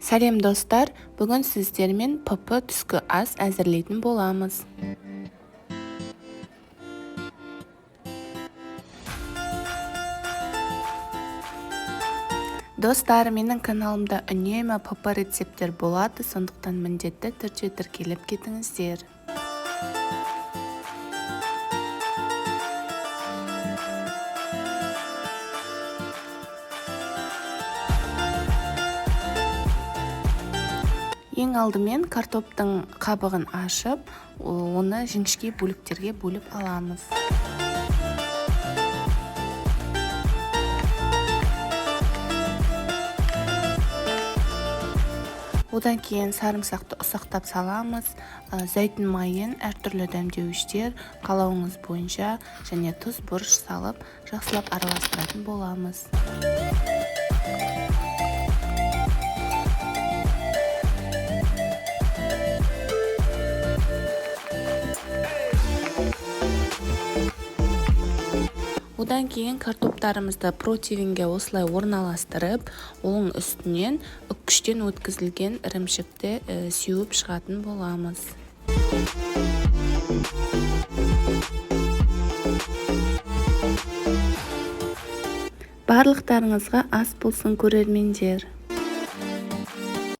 Сәлем достар, бүгін сіздермен ПП түскі ас әзірлейтін боламыз. Достар, менің каналымда үнемі ПП рецепттер болады, сондықтан міндетті түрде тіркеліп кетіңіздер. Ең алдымен картоптың қабығын ашып, оны жіңішке бөліктерге бөліп аламыз. Одан кейін сарымсақты ұсақтап саламыз, зәйтүн майын, әртүрлі дәмдеуіштер, қалауыңыз бойынша және тұз, бұрыш салып, жақсылап араластыратын боламыз. Одан кейін картоптарымызды противенге осылай орналастырып, оның үстінен үккіштен өткізілген ірімшікті сеуіп шығатын боламыз. Барлықтарыңызға ас болсын, көрермендер!